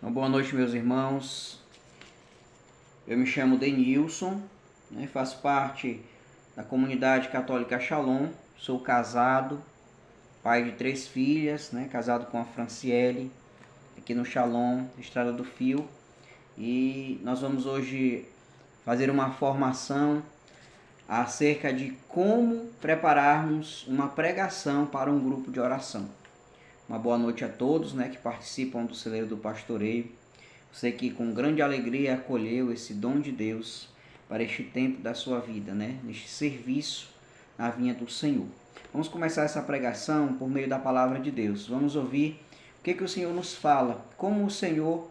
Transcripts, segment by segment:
Uma boa noite, meus irmãos. Eu me chamo Denilson, faço parte da comunidade católica Shalom. Sou casado, pai de 3 filhas, casado com a Franciele, aqui no Shalom, Estrada do Fio. E nós vamos hoje fazer uma formação acerca de como prepararmos uma pregação para um grupo de oração. Uma boa noite a todos que participam do celeiro do pastoreio. Você que com grande alegria acolheu esse dom de Deus para este tempo da sua vida, neste serviço na vinha do Senhor. Vamos começar essa pregação por meio da palavra de Deus. Vamos ouvir o que o Senhor nos fala, como o Senhor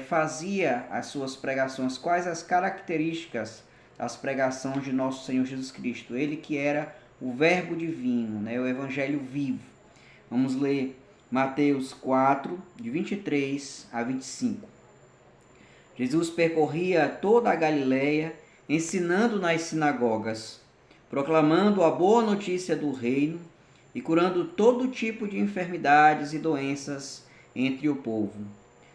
fazia as suas pregações, quais as características das pregações de nosso Senhor Jesus Cristo. Ele que era o verbo divino, o evangelho vivo. Vamos ler Mateus 4, de 23 a 25. Jesus percorria toda a Galileia, ensinando nas sinagogas, proclamando a boa notícia do reino e curando todo tipo de enfermidades e doenças entre o povo.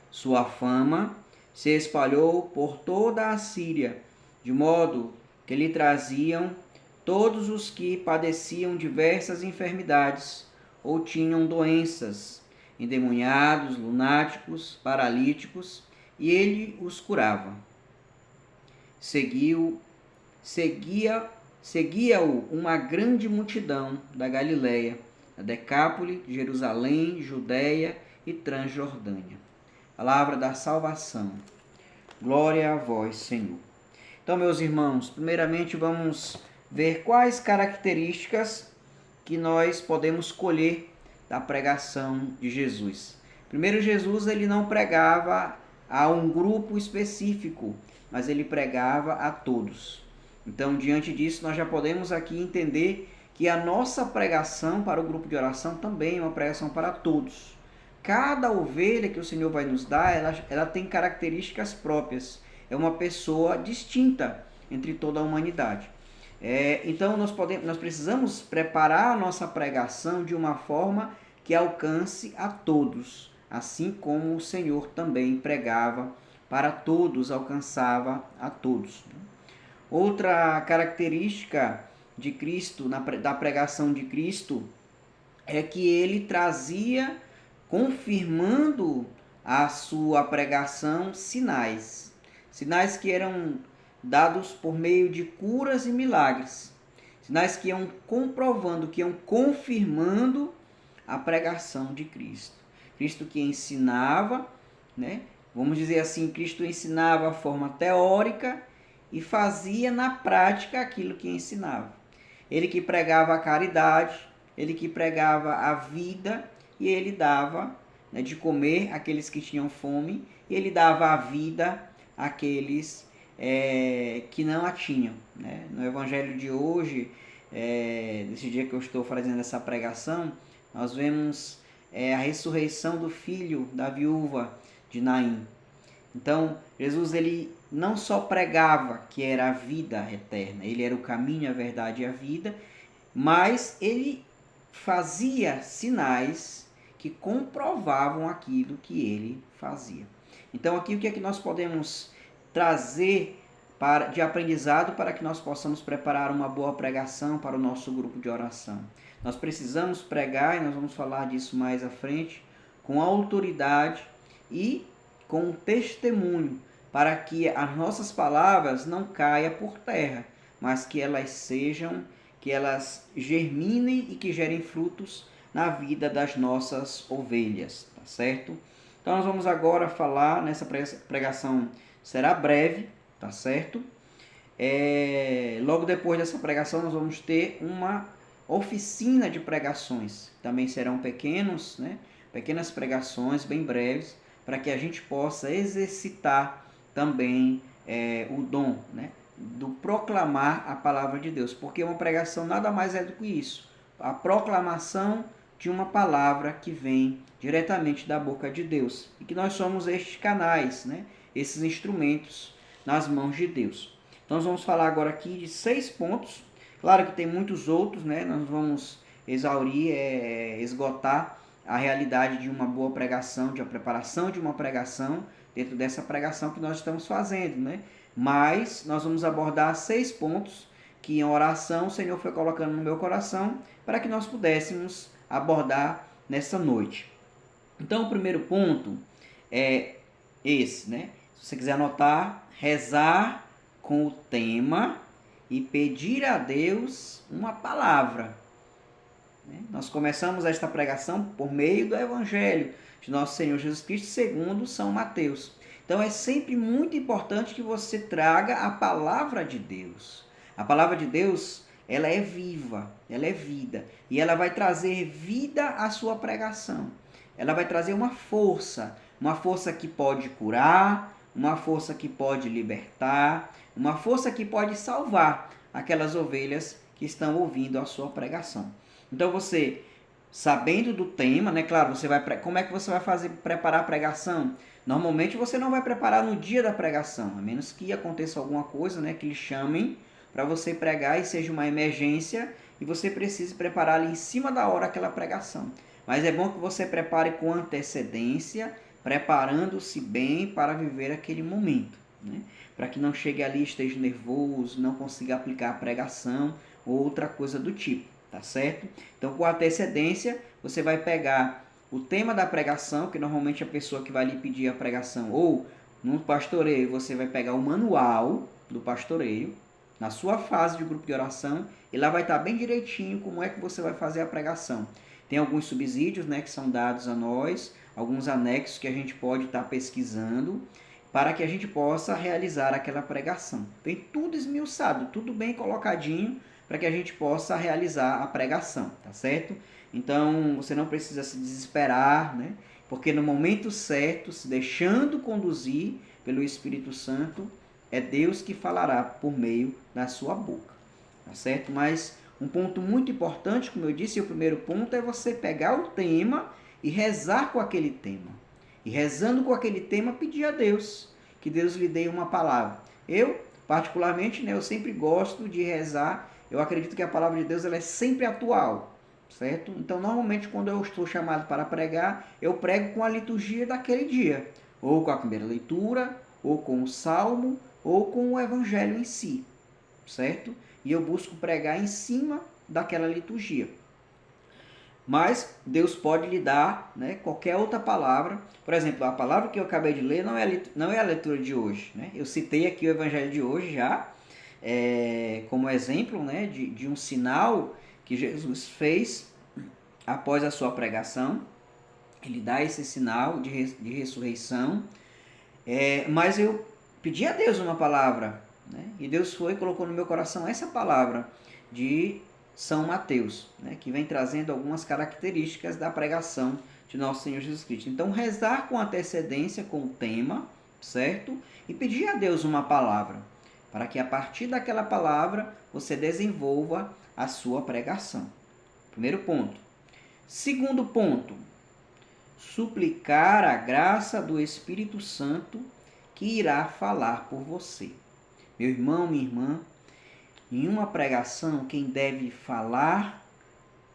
Sua fama se espalhou por toda a Síria, de modo que lhe traziam todos os que padeciam diversas enfermidades ou tinham doenças, endemoniados, lunáticos, paralíticos, e ele os curava. Seguia-o uma grande multidão da Galileia, da Decápole, Jerusalém, Judeia e Transjordânia. Palavra da salvação. Glória a vós, Senhor. Então, meus irmãos, primeiramente vamos ver quais características que nós podemos colher da pregação de Jesus. Primeiro, Jesus ele não pregava a um grupo específico, mas ele pregava a todos. Então, diante disso, nós já podemos aqui entender que a nossa pregação para o grupo de oração também é uma pregação para todos. Cada ovelha que o Senhor vai nos dar, ela tem características próprias. É uma pessoa distinta entre toda a humanidade. Então, nós precisamos preparar a nossa pregação de uma forma que alcance a todos, assim como o Senhor também pregava para todos, alcançava a todos. Outra característica de Cristo, da pregação de Cristo, é que ele trazia, confirmando a sua pregação, sinais que eram dados por meio de curas e milagres, sinais que iam comprovando, que iam confirmando a pregação de Cristo. Cristo que ensinava, vamos dizer assim, Cristo ensinava a forma teórica e fazia na prática aquilo que ensinava. Ele que pregava a caridade, ele que pregava a vida, e ele dava de comer àqueles que tinham fome, e ele dava a vida àqueles que não a tinham. No evangelho de hoje, desse dia que eu estou fazendo essa pregação, nós vemos a ressurreição do filho da viúva de Naim. Então, Jesus ele não só pregava que era a vida eterna, ele era o caminho, a verdade e a vida, mas ele fazia sinais que comprovavam aquilo que ele fazia. Então, aqui o que é que nós podemos trazer de aprendizado para que nós possamos preparar uma boa pregação para o nosso grupo de oração? Nós precisamos pregar, e nós vamos falar disso mais à frente, com autoridade e com testemunho, para que as nossas palavras não caiam por terra, mas que elas germinem e que gerem frutos na vida das nossas ovelhas, tá certo? Então nós vamos agora falar, nessa pregação será breve, tá certo? Logo depois dessa pregação nós vamos ter uma oficina de pregações, também serão pequenas pregações bem breves, para que a gente possa exercitar também o dom, do proclamar a palavra de Deus, porque uma pregação nada mais é do que isso, a proclamação de uma palavra que vem diretamente da boca de Deus, e que nós somos estes canais, esses instrumentos nas mãos de Deus. Então nós vamos falar agora aqui de 6 pontos, claro que tem muitos outros, nós vamos exaurir, esgotar a realidade de uma boa pregação, de uma preparação de uma pregação, dentro dessa pregação que nós estamos fazendo, né? Mas nós vamos abordar 6 pontos que em oração o Senhor foi colocando no meu coração para que nós pudéssemos abordar nessa noite. Então, o primeiro ponto é esse, né? Se você quiser anotar, rezar com o tema e pedir a Deus uma palavra. Nós começamos esta pregação por meio do Evangelho de nosso Senhor Jesus Cristo, segundo São Mateus. Então, é sempre muito importante que você traga a palavra de Deus. A palavra de Deus, ela é viva, ela é vida. E ela vai trazer vida à sua pregação. Ela vai trazer uma força que pode curar, uma força que pode libertar, uma força que pode salvar aquelas ovelhas que estão ouvindo a sua pregação. Então você, sabendo do tema, né? Claro, como é que você vai preparar a pregação? Normalmente você não vai preparar no dia da pregação, a menos que aconteça alguma coisa, né? Que lhe chamem para você pregar e seja uma emergência e você precise preparar ali em cima da hora aquela pregação. Mas é bom que você prepare com antecedência, preparando-se bem para viver aquele momento, né? Para que não chegue ali, esteja nervoso, não consiga aplicar a pregação ou outra coisa do tipo, tá certo? Então, com antecedência, você vai pegar o tema da pregação, que normalmente a pessoa que vai lhe pedir a pregação, ou no pastoreio, você vai pegar o manual do pastoreio, na sua fase de grupo de oração, e lá vai estar bem direitinho como é que você vai fazer a pregação. Tem alguns subsídios, né, que são dados a nós, alguns anexos que a gente pode estar pesquisando para que a gente possa realizar aquela pregação. Tem tudo esmiuçado, tudo bem colocadinho para que a gente possa realizar a pregação, tá certo? Então, você não precisa se desesperar, né? Porque no momento certo, se deixando conduzir pelo Espírito Santo, é Deus que falará por meio da sua boca, tá certo? Mas um ponto muito importante, como eu disse, o primeiro ponto é você pegar o tema e rezar com aquele tema. E rezando com aquele tema, pedir a Deus, que Deus lhe dê uma palavra. Eu, particularmente, né, eu sempre gosto de rezar. Eu acredito que a palavra de Deus ela é sempre atual, certo? Então, normalmente, quando eu estou chamado para pregar, eu prego com a liturgia daquele dia. Ou com a primeira leitura, ou com o salmo, ou com o evangelho em si, certo? E eu busco pregar em cima daquela liturgia. Mas Deus pode lhe dar, né, qualquer outra palavra. Por exemplo, a palavra que eu acabei de ler não é a leitura de hoje, né? Eu citei aqui o evangelho de hoje já, como exemplo, né, de um sinal que Jesus fez após a sua pregação. Ele dá esse sinal de ressurreição. Mas eu pedi a Deus uma palavra, né? E Deus colocou no meu coração essa palavra de São Mateus, né? Que vem trazendo algumas características da pregação de nosso Senhor Jesus Cristo. Então, rezar com antecedência com o tema, certo? E pedir a Deus uma palavra, para que a partir daquela palavra você desenvolva a sua pregação. Primeiro ponto. Segundo ponto, suplicar a graça do Espírito Santo que irá falar por você. Meu irmão, minha irmã, em uma pregação quem deve falar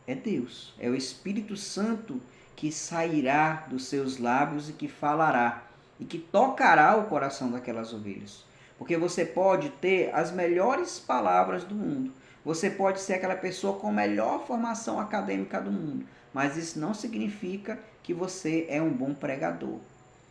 é Deus. É o Espírito Santo que sairá dos seus lábios e que falará e que tocará o coração daquelas ovelhas. Porque você pode ter as melhores palavras do mundo. Você pode ser aquela pessoa com a melhor formação acadêmica do mundo. Mas isso não significa que você é um bom pregador.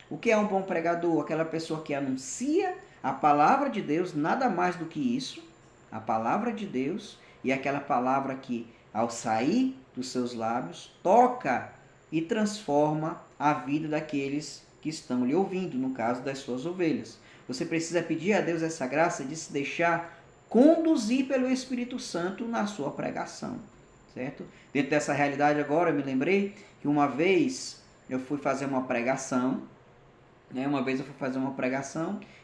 O que é um bom pregador? Aquela pessoa que anuncia a palavra de Deus, nada mais do que isso. A palavra de Deus e aquela palavra que, ao sair dos seus lábios, toca e transforma a vida daqueles que estão lhe ouvindo, no caso das suas ovelhas. Você precisa pedir a Deus essa graça de se deixar conduzir pelo Espírito Santo na sua pregação, certo? Dentro dessa realidade agora, eu me lembrei que uma vez eu fui fazer uma pregação, né?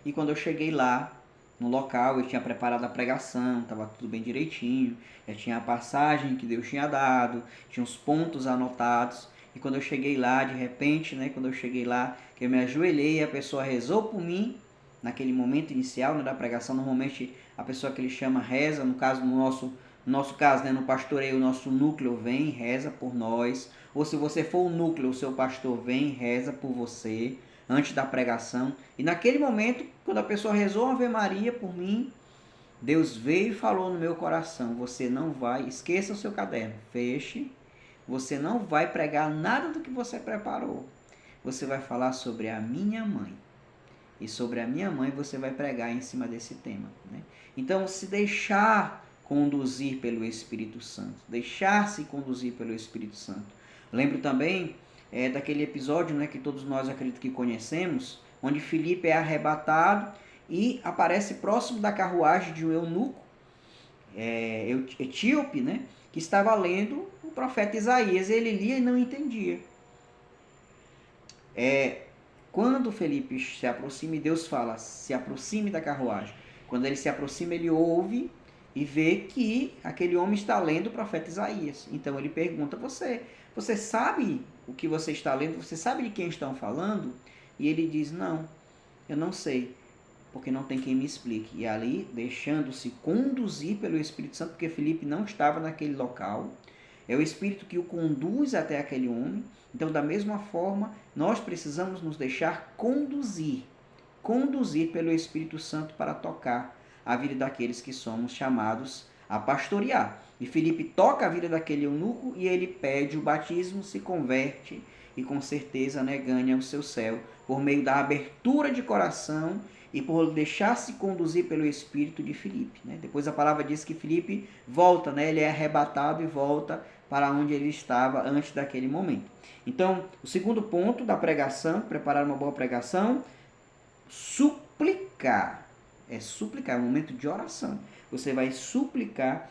E quando eu cheguei lá, no local, eu tinha preparado a pregação, estava tudo bem direitinho, já tinha a passagem que Deus tinha dado, tinha os pontos anotados, e quando eu cheguei lá, de repente, né, que eu me ajoelhei, a pessoa rezou por mim, naquele momento inicial, né, da pregação. Normalmente a pessoa que ele chama reza, no caso no No nosso caso, né, no pastoreio, o nosso núcleo vem e reza por nós. Ou se você for o núcleo, o seu pastor vem e reza por você antes da pregação. E naquele momento, quando a pessoa rezou uma Ave Maria por mim, Deus veio e falou no meu coração: você não vai, esqueça o seu caderno, feche, você não vai pregar nada do que você preparou. Você vai falar sobre a minha mãe. E sobre a minha mãe você vai pregar em cima desse tema, né? Então, se deixar conduzir pelo Espírito Santo, deixar-se conduzir pelo Espírito Santo. Lembro também daquele episódio, né, que todos nós acredito que conhecemos, onde Filipe é arrebatado e aparece próximo da carruagem de um eunuco etíope, né, que estava lendo o profeta Isaías. Ele lia e não entendia. Quando Felipe se aproxima e Deus fala, se aproxime da carruagem. Quando ele se aproxima, ele ouve e vê que aquele homem está lendo o profeta Isaías. Então ele pergunta, você sabe o que você está lendo? Você sabe de quem estão falando? E ele diz, não, eu não sei, porque não tem quem me explique. E ali, deixando-se conduzir pelo Espírito Santo, porque Felipe não estava naquele local, é o Espírito que o conduz até aquele homem. Então, da mesma forma, nós precisamos nos deixar conduzir pelo Espírito Santo para tocar a vida daqueles que somos chamados a pastorear. E Filipe toca a vida daquele eunuco e ele pede o batismo, se converte e com certeza, né, ganha o seu céu por meio da abertura de coração e por deixar-se conduzir pelo Espírito de Filipe, né? Depois a palavra diz que Filipe volta, né? Ele é arrebatado e volta para onde ele estava antes daquele momento. Então, o segundo ponto da pregação, preparar uma boa pregação, suplicar. Suplicar, é um momento de oração. Você vai suplicar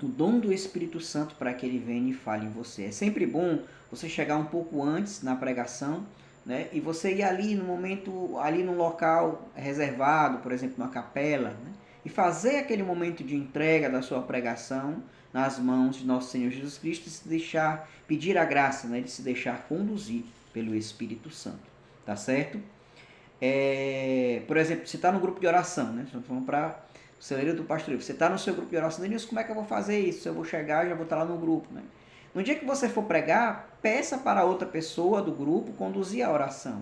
o dom do Espírito Santo para que ele venha e fale em você. É sempre bom você chegar um pouco antes na pregação, né? E você ir ali no momento, ali no local reservado, por exemplo, numa capela, né? E fazer aquele momento de entrega da sua pregação nas mãos de nosso Senhor Jesus Cristo e se deixar, pedir a graça, né, de se deixar conduzir pelo Espírito Santo, tá certo? Por exemplo, você está no grupo de oração, né? Vamos para o celeiro do pastoreio. Você está no seu grupo de oração, Denilson, como é que eu vou fazer isso? Eu vou chegar, já vou estar lá no grupo, né? No dia que você for pregar, peça para outra pessoa do grupo conduzir a oração.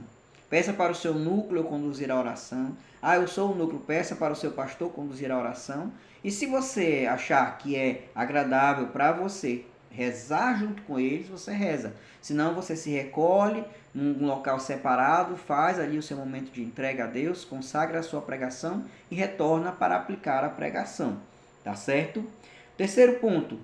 Peça para o seu núcleo conduzir a oração. Eu sou o núcleo, peça para o seu pastor conduzir a oração. E se você achar que é agradável para você rezar junto com eles, você reza. Senão você se recolhe num local separado, faz ali o seu momento de entrega a Deus, consagra a sua pregação e retorna para aplicar a pregação. Tá certo? Terceiro ponto.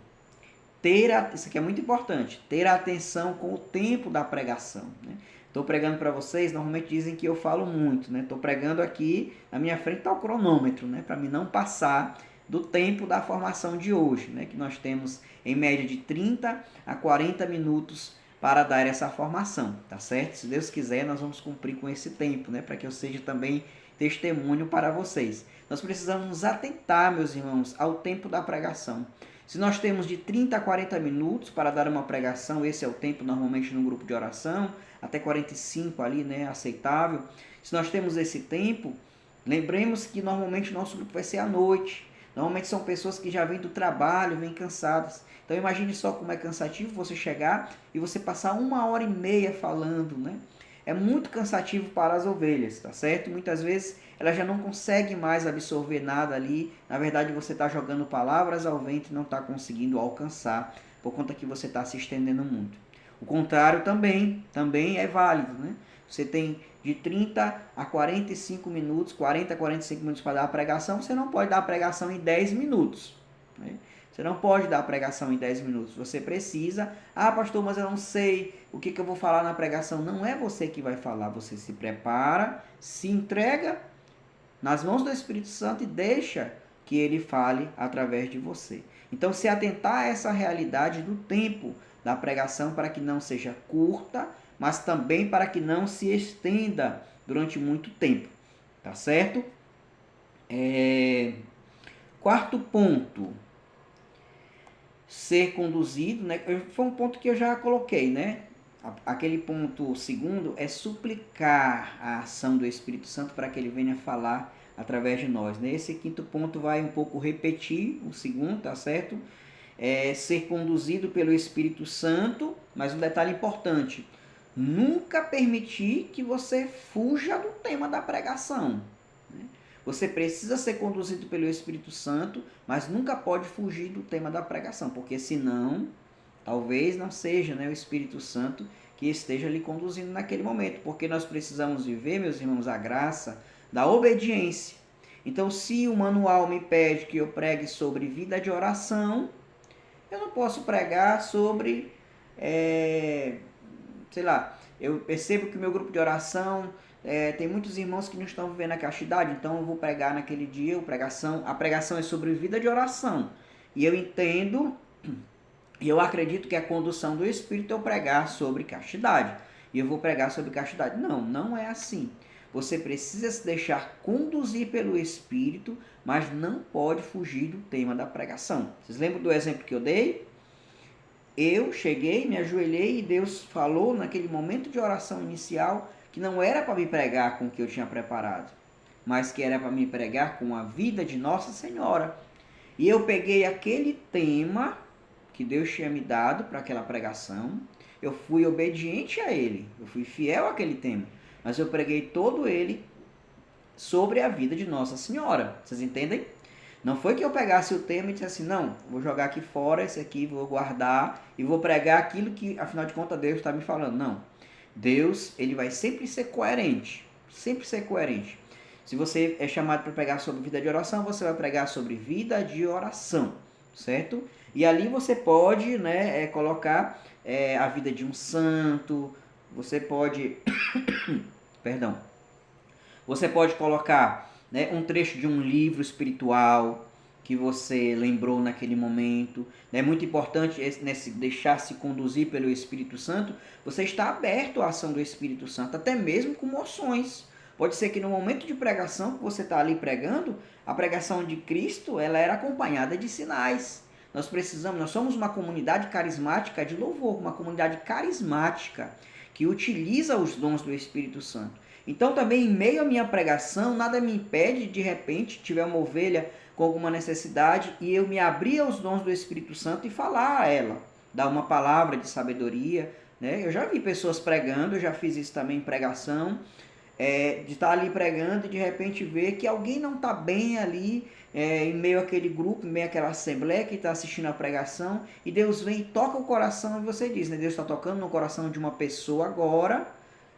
Isso aqui é muito importante, ter atenção com o tempo da pregação, né? Estou pregando para vocês, normalmente dizem que eu falo muito, né? Estou pregando aqui, na minha frente está o cronômetro, né? Para mim não passar do tempo da formação de hoje, né? Que nós temos em média de 30 a 40 minutos para dar essa formação, tá certo? Se Deus quiser, nós vamos cumprir com esse tempo, né? Para que eu seja também testemunho para vocês. Nós precisamos nos atentar, meus irmãos, ao tempo da pregação. Se nós temos de 30 a 40 minutos para dar uma pregação, esse é o tempo normalmente no grupo de oração, até 45 ali, né, aceitável. Se nós temos esse tempo, lembremos que normalmente o nosso grupo vai ser à noite. Normalmente são pessoas que já vêm do trabalho, vêm cansadas. Então imagine só como é cansativo você chegar e você passar 1h30 falando, né? É muito cansativo para as ovelhas, tá certo? Muitas vezes ela já não consegue mais absorver nada ali. Na verdade, você está jogando palavras ao vento e não está conseguindo alcançar, por conta que você está se estendendo muito. O contrário também é válido, né? Você tem de 30 a 45 minutos, 40 a 45 minutos para dar a pregação, você não pode dar a pregação em 10 minutos, né? Você não pode dar a pregação em 10 minutos. Você precisa, pastor, mas eu não sei o que eu vou falar na pregação. Não é você que vai falar, você se prepara, se entrega nas mãos do Espírito Santo e deixa que ele fale através de você. Então, se atentar a essa realidade do tempo da pregação para que não seja curta, mas também para que não se estenda durante muito tempo. Tá certo? Quarto ponto. Ser conduzido, né? Foi um ponto que eu já coloquei, né? Aquele ponto segundo é suplicar a ação do Espírito Santo para que ele venha falar através de nós. Né? Esse quinto ponto vai um pouco repetir o segundo, tá certo? Ser conduzido pelo Espírito Santo, mas um detalhe importante, nunca permitir que você fuja do tema da pregação. Né? Você precisa ser conduzido pelo Espírito Santo, mas nunca pode fugir do tema da pregação, porque senão, talvez não seja, né, o Espírito Santo que esteja lhe conduzindo naquele momento, porque nós precisamos viver, meus irmãos, a graça da obediência. Então, se o manual me pede que eu pregue sobre vida de oração, eu não posso pregar sobre, sei lá, eu percebo que o meu grupo de oração tem muitos irmãos que não estão vivendo a castidade, então eu vou pregar naquele dia, a pregação é sobre vida de oração. E eu entendo, e eu acredito que a condução do Espírito é eu pregar sobre castidade. E eu vou pregar sobre castidade. Não, não é assim. Você precisa se deixar conduzir pelo Espírito, mas não pode fugir do tema da pregação. Vocês lembram do exemplo que eu dei? Eu cheguei, me ajoelhei e Deus falou naquele momento de oração inicial que não era para me pregar com o que eu tinha preparado, mas que era para me pregar com a vida de Nossa Senhora. E eu peguei aquele tema que Deus tinha me dado para aquela pregação, eu fui obediente a ele, eu fui fiel àquele tema, mas eu preguei todo ele sobre a vida de Nossa Senhora. Vocês entendem? Não foi que eu pegasse o tema e dissesse assim, não, vou jogar aqui fora esse aqui, vou guardar e vou pregar aquilo que, afinal de contas, Deus está me falando. Não. Deus, ele vai sempre ser coerente. Sempre ser coerente. Se você é chamado para pregar sobre vida de oração, você vai pregar sobre vida de oração, certo? E ali você pode, né, colocar a vida de um santo, você pode, perdão, você pode colocar, né, um trecho de um livro espiritual que você lembrou naquele momento. É muito importante nesse deixar-se conduzir pelo Espírito Santo, você está aberto à ação do Espírito Santo, até mesmo com moções. Pode ser que no momento de pregação que você está ali pregando, a pregação de Cristo ela era acompanhada de sinais. Nós somos uma comunidade carismática de louvor, uma comunidade carismática que utiliza os dons do Espírito Santo. Então também em meio à minha pregação, nada me impede de repente, tiver uma ovelha com alguma necessidade e eu me abrir aos dons do Espírito Santo e falar a ela, dar uma palavra de sabedoria. Né? Eu já vi pessoas pregando, eu já fiz isso também em pregação, de estar ali pregando e de repente ver que alguém não está bem ali, em meio àquele grupo, em meio àquela assembleia que está assistindo a pregação, e Deus vem e toca o coração e você diz, né? Deus está tocando no coração de uma pessoa agora,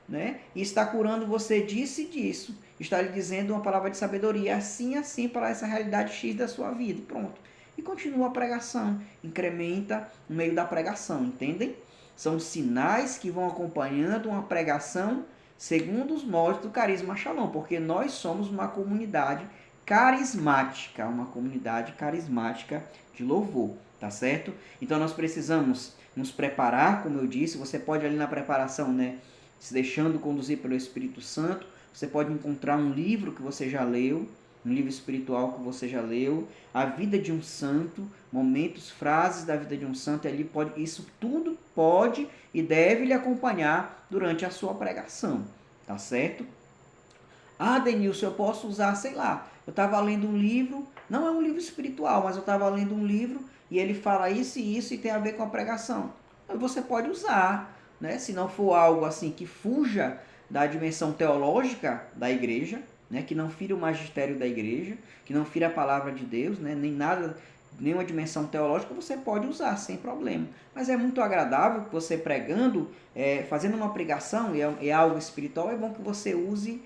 né? E está curando você disso e disso, está lhe dizendo uma palavra de sabedoria, assim para essa realidade X da sua vida, e pronto. E continua a pregação, incrementa no meio da pregação, entendem? São sinais que vão acompanhando uma pregação segundo os moldes do carisma Shalom, porque nós somos uma comunidade carismática, de louvor, tá certo? Então nós precisamos nos preparar, como eu disse, você pode ali na preparação, né, se deixando conduzir pelo Espírito Santo, você pode encontrar um livro que você já leu, um livro espiritual que você já leu, a vida de um santo, momentos, frases da vida de um santo, isso tudo pode e deve lhe acompanhar durante a sua pregação, tá certo? Ah, Denilson, eu posso usar, sei lá, eu estava lendo um livro, não é um livro espiritual, mas eu estava lendo um livro e ele fala isso e isso e tem a ver com a pregação. Então, você pode usar, né? Se não for algo assim que fuja da dimensão teológica da igreja, né? Que não fira o magistério da igreja, que não fira a palavra de Deus, né? Nem nada, nenhuma dimensão teológica, você pode usar sem problema. Mas é muito agradável que você pregando, fazendo uma pregação, e é algo espiritual, é bom que você use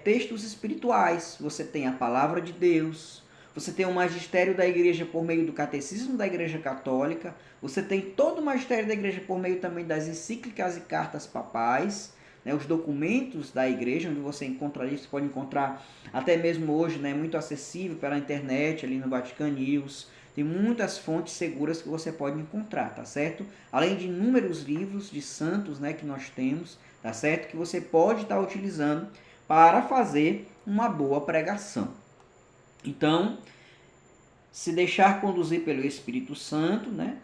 textos espirituais. Você tem a palavra de Deus, você tem o magistério da igreja por meio do catecismo da igreja católica, você tem todo o magistério da igreja por meio também das encíclicas e cartas papais, né, os documentos da igreja, onde você encontra isso, você pode encontrar até mesmo hoje, né, muito acessível pela internet, ali no Vatican News. Tem muitas fontes seguras que você pode encontrar, tá certo? Além de inúmeros livros de santos, né, que nós temos, tá certo? Que você pode estar utilizando para fazer uma boa pregação. Então, se deixar conduzir pelo Espírito Santo, né?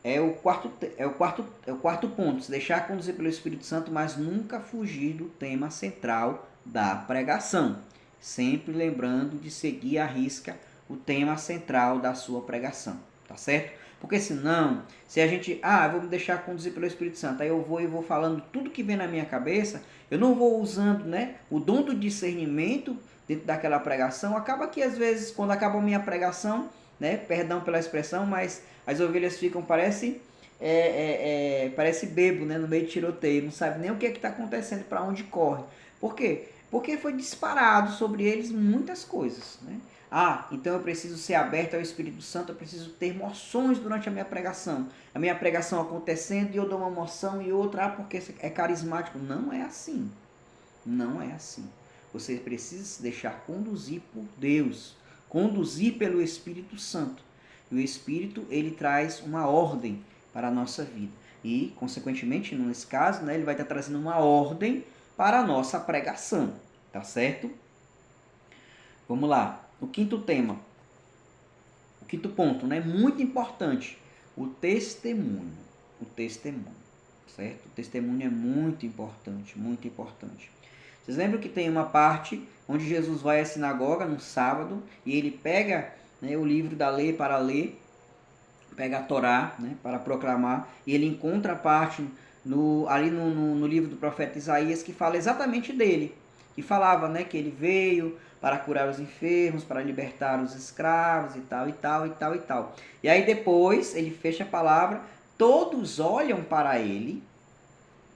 É o quarto ponto, se deixar conduzir pelo Espírito Santo, mas nunca fugir do tema central da pregação. sempre lembrando de seguir à risca o tema central da sua pregação, tá certo? Porque senão, se a gente, eu vou me deixar conduzir pelo Espírito Santo, aí eu vou falando tudo que vem na minha cabeça, eu não vou usando, né, o dom do discernimento dentro daquela pregação, acaba que às vezes, quando acaba a minha pregação, né, perdão pela expressão, mas as ovelhas ficam, parece bebo, né, no meio de tiroteio, não sabe nem o que está acontecendo, para onde corre. Por quê? Porque foi disparado sobre eles muitas coisas, né? Então eu preciso ser aberto ao Espírito Santo, eu preciso ter emoções durante a minha pregação. A minha pregação acontecendo e eu dou uma emoção e outra, porque é carismático. Não é assim. Não é assim. Você precisa se deixar conduzir por Deus, conduzir pelo Espírito Santo. E o Espírito, ele traz uma ordem para a nossa vida. E, consequentemente, nesse caso, né, ele vai estar trazendo uma ordem para a nossa pregação. Tá certo? Vamos lá. O quinto tema. O quinto ponto, né? Muito importante. O testemunho. O testemunho. Certo? O testemunho é muito importante. Muito importante. Vocês lembram que tem uma parte onde Jesus vai à sinagoga no sábado e ele pega, né, o livro da lei para ler, pega a Torá, né, para proclamar, e ele encontra a parte ali no livro do profeta Isaías que fala exatamente dele. Que falava, né, que ele veio para curar os enfermos, para libertar os escravos e tal, e tal, e tal, e tal. E aí depois ele fecha a palavra, todos olham para ele,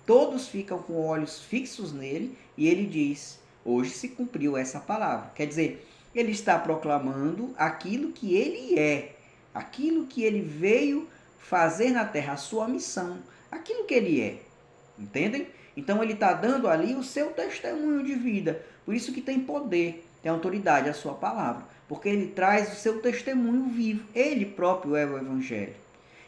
todos ficam com olhos fixos nele, e ele diz, hoje se cumpriu essa palavra. Quer dizer, ele está proclamando aquilo que ele é, aquilo que ele veio fazer na terra, a sua missão, aquilo que ele é. Entendem? Então ele está dando ali o seu testemunho de vida. Por isso que tem poder, tem autoridade a sua palavra. Porque ele traz o seu testemunho vivo. Ele próprio é o Evangelho.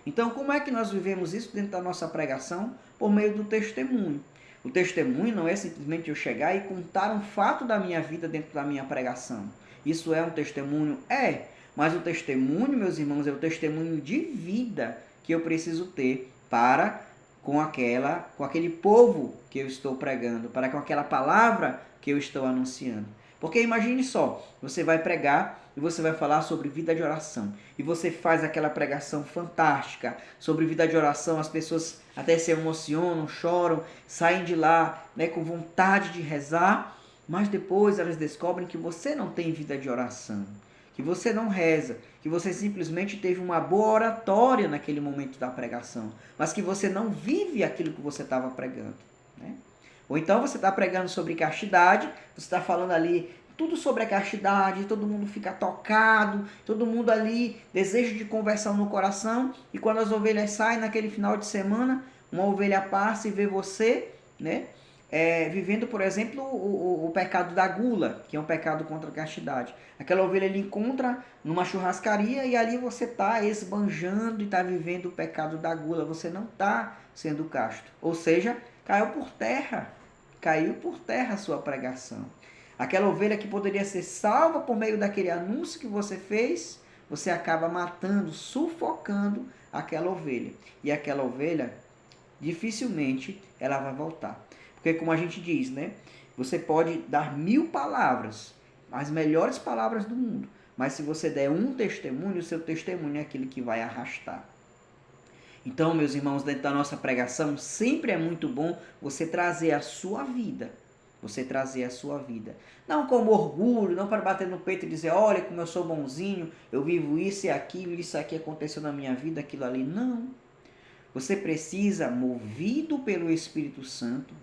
Então como é que nós vivemos isso dentro da nossa pregação? Por meio do testemunho. O testemunho não é simplesmente eu chegar e contar um fato da minha vida dentro da minha pregação. Isso é um testemunho? É. Mas o testemunho, meus irmãos, é o testemunho de vida que eu preciso ter para com aquele povo que eu estou pregando, para com aquela palavra que eu estou anunciando. Porque imagine só, você vai pregar e você vai falar sobre vida de oração. E você faz aquela pregação fantástica sobre vida de oração, as pessoas até se emocionam, choram, saem de lá, né, com vontade de rezar, mas depois elas descobrem que você não tem vida de oração, que você não reza, que você simplesmente teve uma boa oratória naquele momento da pregação, mas que você não vive aquilo que você estava pregando, né? Ou então você está pregando sobre castidade, você está falando ali tudo sobre a castidade, todo mundo fica tocado, todo mundo ali desejo de conversão no coração, e quando as ovelhas saem naquele final de semana, uma ovelha passa e vê você, né, vivendo, por exemplo, o pecado da gula, que é um pecado contra a castidade. Aquela ovelha ele encontra numa churrascaria e ali você está esbanjando e está vivendo o pecado da gula, você não está sendo casto. Ou seja, caiu por terra a sua pregação. Aquela ovelha que poderia ser salva por meio daquele anúncio que você fez, você acaba matando, sufocando aquela ovelha. E aquela ovelha, dificilmente ela vai voltar. Porque como a gente diz, né? Você pode dar 1000 palavras, as melhores palavras do mundo. Mas se você der um testemunho, o seu testemunho é aquele que vai arrastar. Então, meus irmãos, dentro da nossa pregação, sempre é muito bom você trazer a sua vida. Você trazer a sua vida. Não como orgulho, não para bater no peito e dizer, olha como eu sou bonzinho, eu vivo isso e aquilo, isso aqui aconteceu na minha vida, aquilo ali. Não. Você precisa, movido pelo Espírito Santo,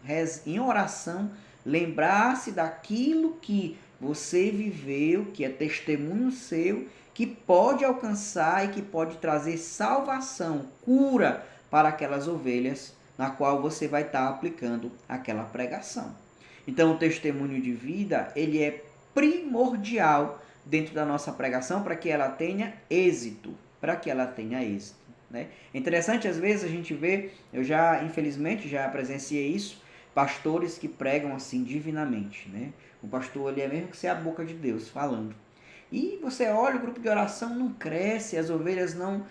em oração, lembrar-se daquilo que você viveu, que é testemunho seu, que pode alcançar e que pode trazer salvação, cura para aquelas ovelhas na qual você vai estar aplicando aquela pregação. Então, o testemunho de vida, ele é primordial dentro da nossa pregação para que ela tenha êxito, né? É interessante, às vezes, a gente vê, infelizmente, já presenciei isso, pastores que pregam assim divinamente, né? O pastor, ele é mesmo que ser a boca de Deus falando. E você olha, o grupo de oração não cresce, as ovelhas não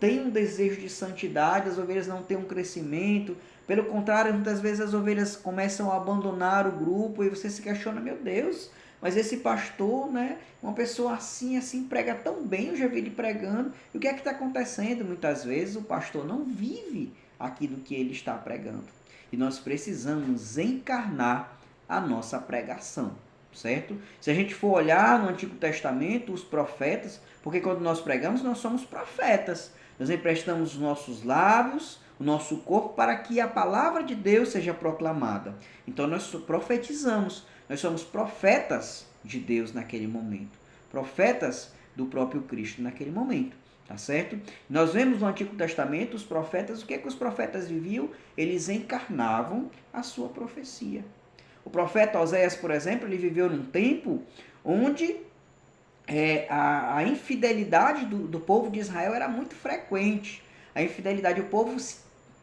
têm um desejo de santidade, as ovelhas não têm um crescimento. Pelo contrário, muitas vezes as ovelhas começam a abandonar o grupo e você se questiona, meu Deus, mas esse pastor, né, uma pessoa assim, prega tão bem, eu já vi ele pregando. E o que é que está acontecendo? Muitas vezes o pastor não vive aquilo que ele está pregando. E nós precisamos encarnar a nossa pregação, certo? Se a gente for olhar no Antigo Testamento, os profetas, porque quando nós pregamos, nós somos profetas. Nós emprestamos os nossos lábios, o nosso corpo, para que a palavra de Deus seja proclamada. Então nós profetizamos, nós somos profetas de Deus naquele momento, profetas do próprio Cristo naquele momento, tá certo? Nós vemos no Antigo Testamento os profetas, o que é que os profetas viviam? Eles encarnavam a sua profecia. O profeta Oséias, por exemplo, ele viveu num tempo onde a infidelidade do povo de Israel era muito frequente. A infidelidade, o povo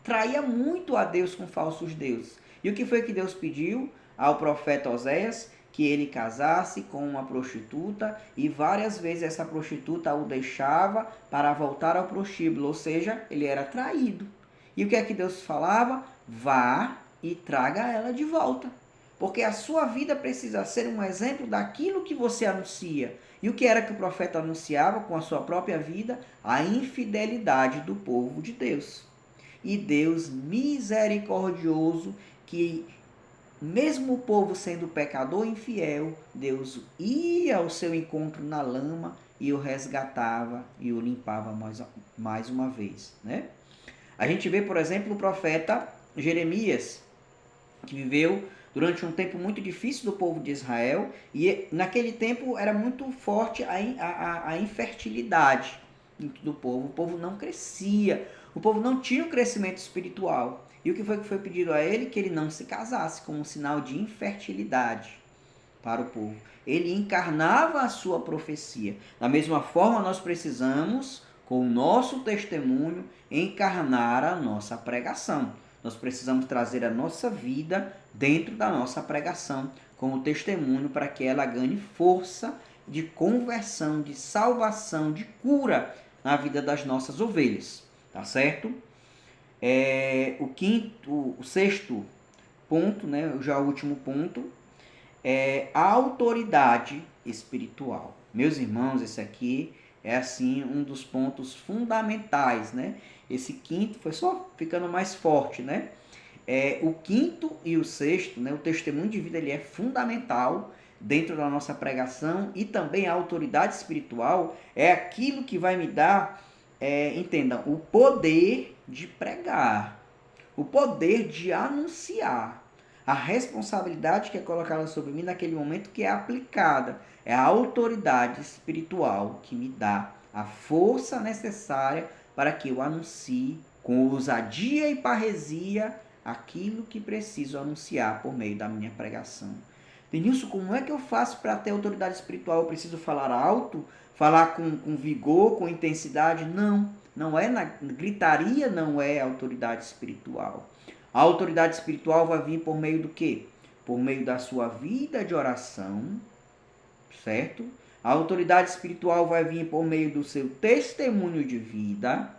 traía muito a Deus com falsos deuses. E o que foi que Deus pediu ao profeta Oséias? Que ele casasse com uma prostituta, e várias vezes essa prostituta o deixava para voltar ao prostíbulo, ou seja, ele era traído. E o que é que Deus falava? Vá e traga ela de volta. Porque a sua vida precisa ser um exemplo daquilo que você anuncia. E o que era que o profeta anunciava com a sua própria vida? A infidelidade do povo de Deus. E Deus misericordioso, que mesmo o povo sendo pecador e infiel, Deus ia ao seu encontro na lama e o resgatava e o limpava mais uma vez, né? A gente vê, por exemplo, o profeta Jeremias, que viveu durante um tempo muito difícil do povo de Israel, e naquele tempo era muito forte a infertilidade do povo. O povo não crescia, o povo não tinha um crescimento espiritual. E o que foi pedido a ele? Que ele não se casasse, como um sinal de infertilidade para o povo. Ele encarnava a sua profecia. Da mesma forma, nós precisamos, com o nosso testemunho, encarnar a nossa pregação. Nós precisamos trazer a nossa vida dentro da nossa pregação, como testemunho, para que ela ganhe força de conversão, de salvação, de cura na vida das nossas ovelhas. Tá certo? O sexto ponto, né, já o último ponto, é a autoridade espiritual. Meus irmãos, esse aqui é assim um dos pontos fundamentais, né? Esse quinto foi só ficando mais forte, né? O quinto e o sexto, né, o testemunho de vida, ele é fundamental dentro da nossa pregação, e também a autoridade espiritual é aquilo que vai me dar, entendam, o poder de pregar, o poder de anunciar, a responsabilidade que é colocada sobre mim naquele momento, que é aplicada, é a autoridade espiritual que me dá a força necessária para que eu anuncie com ousadia e parresia aquilo que preciso anunciar por meio da minha pregação. Denilson, como é que eu faço para ter autoridade espiritual? Eu preciso falar alto? Falar com vigor, com intensidade? Não é gritaria, não é autoridade espiritual. A autoridade espiritual vai vir por meio do quê? Por meio da sua vida de oração, certo? A autoridade espiritual vai vir por meio do seu testemunho de vida.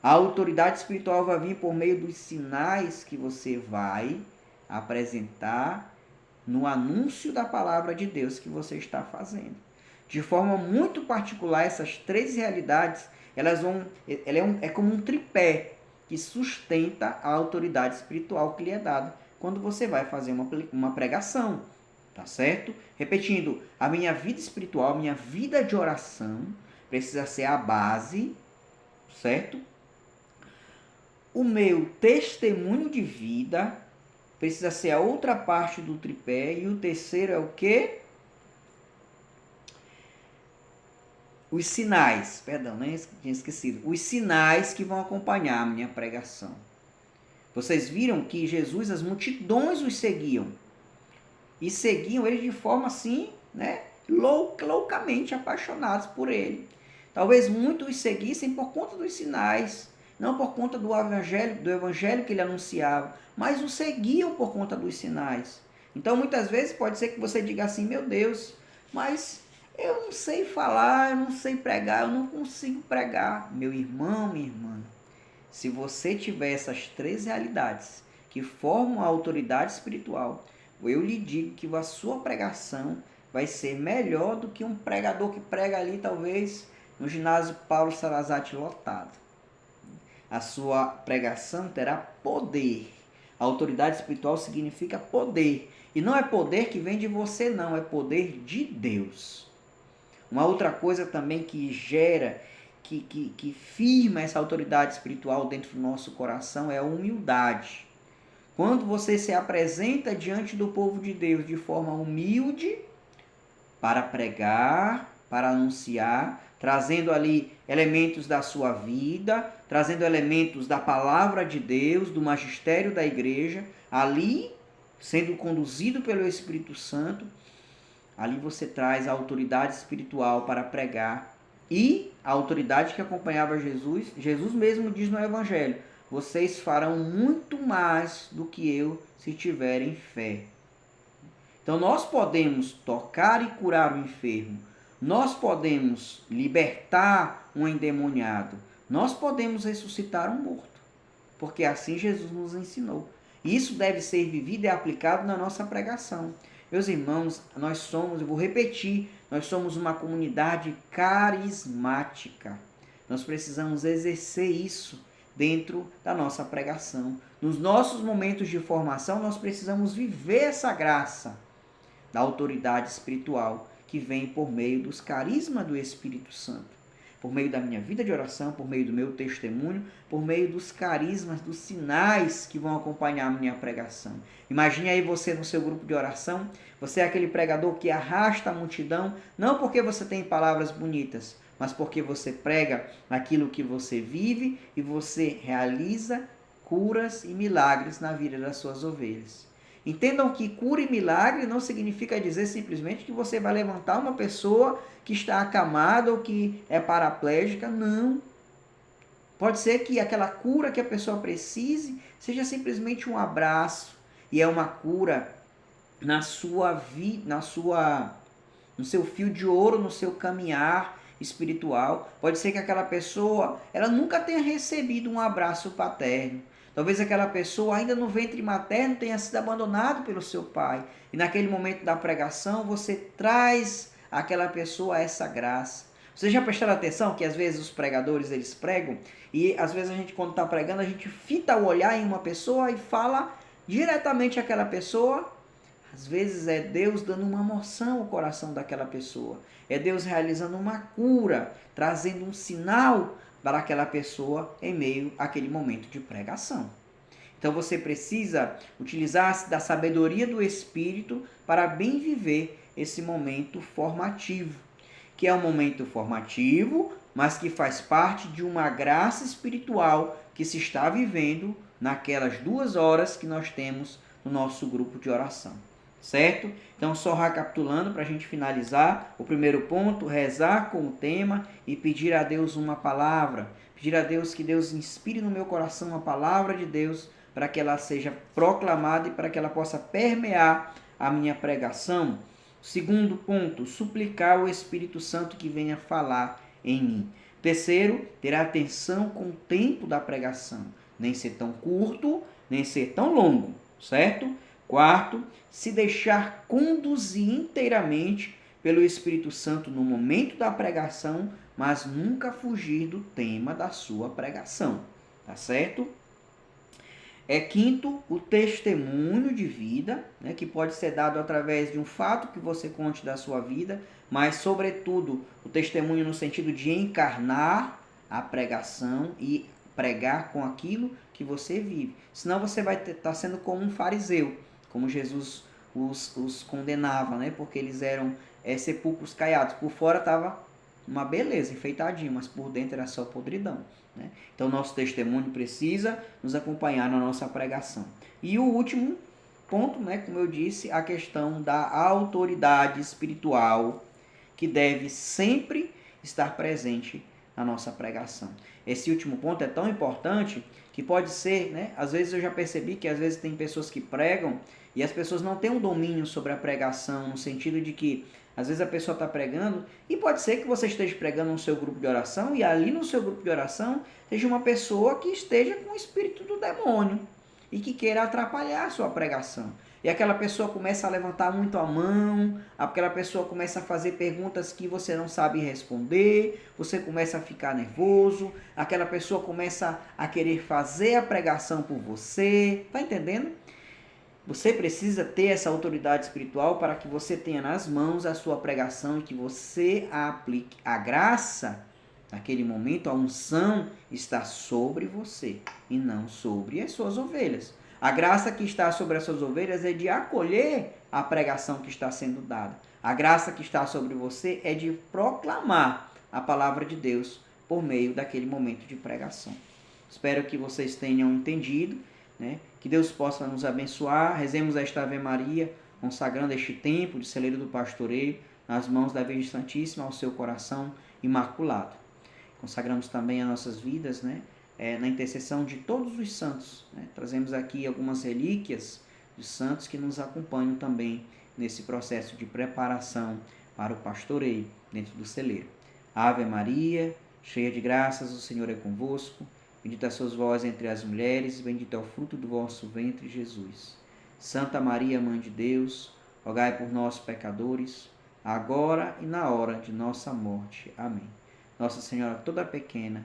A autoridade espiritual vai vir por meio dos sinais que você vai apresentar no anúncio da palavra de Deus que você está fazendo. De forma muito particular, essas três realidades, é como um tripé que sustenta a autoridade espiritual que lhe é dada quando você vai fazer uma pregação, tá certo? Repetindo, a minha vida espiritual, a minha vida de oração precisa ser a base, certo? O meu testemunho de vida precisa ser a outra parte do tripé, e o terceiro é o quê? Os sinais, tinha esquecido. Os sinais que vão acompanhar a minha pregação. Vocês viram que Jesus, as multidões os seguiam. E seguiam ele de forma assim, né, loucamente apaixonados por ele. Talvez muitos os seguissem por conta dos sinais, não por conta do evangelho que ele anunciava, mas o seguiam por conta dos sinais. Então, muitas vezes, pode ser que você diga assim, meu Deus, mas eu não sei falar, eu não sei pregar, eu não consigo pregar. Meu irmão, minha irmã, se você tiver essas três realidades que formam a autoridade espiritual, eu lhe digo que a sua pregação vai ser melhor do que um pregador que prega ali, talvez, no ginásio Paulo Sarazate lotado. A sua pregação terá poder. A autoridade espiritual significa poder. E não é poder que vem de você, não. É poder de Deus. Uma outra coisa também que gera, que firma essa autoridade espiritual dentro do nosso coração é a humildade. Quando você se apresenta diante do povo de Deus de forma humilde, para pregar, para anunciar, trazendo ali elementos da sua vida, trazendo elementos da palavra de Deus, do magistério da igreja, ali, sendo conduzido pelo Espírito Santo, ali você traz a autoridade espiritual para pregar e a autoridade que acompanhava Jesus. Jesus mesmo diz no Evangelho: vocês farão muito mais do que eu se tiverem fé. Então nós podemos tocar e curar o enfermo, nós podemos libertar um endemoniado, nós podemos ressuscitar um morto, porque assim Jesus nos ensinou. E isso deve ser vivido e aplicado na nossa pregação. Meus irmãos, nós somos, eu vou repetir, nós somos uma comunidade carismática. Nós precisamos exercer isso dentro da nossa pregação. Nos nossos momentos de formação, nós precisamos viver essa graça da autoridade espiritual que vem por meio dos carismas do Espírito Santo. Por meio da minha vida de oração, por meio do meu testemunho, por meio dos carismas, dos sinais que vão acompanhar a minha pregação. Imagine aí você no seu grupo de oração, você é aquele pregador que arrasta a multidão, não porque você tem palavras bonitas, mas porque você prega aquilo que você vive e você realiza curas e milagres na vida das suas ovelhas. Entendam que cura e milagre não significa dizer simplesmente que você vai levantar uma pessoa que está acamada ou que é paraplégica. Não. Pode ser que aquela cura que a pessoa precise seja simplesmente um abraço. E é uma cura no seu fio de ouro, no seu caminhar espiritual. Pode ser que aquela pessoa ela nunca tenha recebido um abraço paterno. Talvez aquela pessoa ainda no ventre materno tenha sido abandonado pelo seu pai. E naquele momento da pregação você traz àquela pessoa essa graça. Vocês já prestaram atenção que às vezes os pregadores eles pregam e às vezes a gente quando está pregando a gente fita o olhar em uma pessoa e fala diretamente àquela pessoa. Às vezes é Deus dando uma moção ao coração daquela pessoa. É Deus realizando uma cura, trazendo um sinal para aquela pessoa em meio àquele momento de pregação. Então você precisa utilizar-se da sabedoria do Espírito para bem viver esse momento formativo, que é um momento formativo, mas que faz parte de uma graça espiritual que se está vivendo naquelas 2 horas que nós temos no nosso grupo de oração. Certo? Então, só recapitulando para a gente finalizar, o primeiro ponto, rezar com o tema e pedir a Deus uma palavra. Pedir a Deus que Deus inspire no meu coração uma palavra de Deus para que ela seja proclamada e para que ela possa permear a minha pregação. Segundo ponto, suplicar o Espírito Santo que venha falar em mim. Terceiro, ter atenção com o tempo da pregação. Nem ser tão curto, nem ser tão longo, certo? Quarto, se deixar conduzir inteiramente pelo Espírito Santo no momento da pregação, mas nunca fugir do tema da sua pregação, tá certo? Quinto, o testemunho de vida, né, que pode ser dado através de um fato que você conte da sua vida, mas, sobretudo, o testemunho no sentido de encarnar a pregação e pregar com aquilo que você vive. Senão você vai estar sendo como um fariseu, como Jesus os condenava, né? Porque eles eram sepulcros caiados. Por fora estava uma beleza, enfeitadinho, mas por dentro era só podridão, né? Então, nosso testemunho precisa nos acompanhar na nossa pregação. E o último ponto, né, como eu disse, a questão da autoridade espiritual, que deve sempre estar presente na nossa pregação. Esse último ponto é tão importante que pode ser, né? Às vezes eu já percebi que às vezes tem pessoas que pregam e as pessoas não têm um domínio sobre a pregação, no sentido de que às vezes a pessoa está pregando e pode ser que você esteja pregando no seu grupo de oração e ali no seu grupo de oração esteja uma pessoa que esteja com o espírito do demônio e que queira atrapalhar a sua pregação. e aquela pessoa começa a levantar muito a mão, aquela pessoa começa a fazer perguntas que você não sabe responder, você começa a ficar nervoso, aquela pessoa começa a querer fazer a pregação por você, tá entendendo? Você precisa ter essa autoridade espiritual para que você tenha nas mãos a sua pregação e que você aplique a graça. Naquele momento, a unção está sobre você e não sobre as suas ovelhas. A graça que está sobre as suas ovelhas é de acolher a pregação que está sendo dada. A graça que está sobre você é de proclamar a palavra de Deus por meio daquele momento de pregação. Espero que vocês tenham entendido, né? Que Deus possa nos abençoar. Rezemos esta Ave Maria, consagrando este tempo de celeiro do pastoreio nas mãos da Virgem Santíssima, ao seu coração imaculado. Consagramos também as nossas vidas, né? Na intercessão de todos os santos. Né? Trazemos aqui algumas relíquias dos santos que nos acompanham também nesse processo de preparação para o pastoreio dentro do celeiro. Ave Maria, cheia de graças, o Senhor é convosco. Bendita sois vós entre as mulheres, bendito é o fruto do vosso ventre, Jesus. Santa Maria, Mãe de Deus, rogai por nós, pecadores, agora e na hora de nossa morte. Amém. Nossa Senhora toda pequena,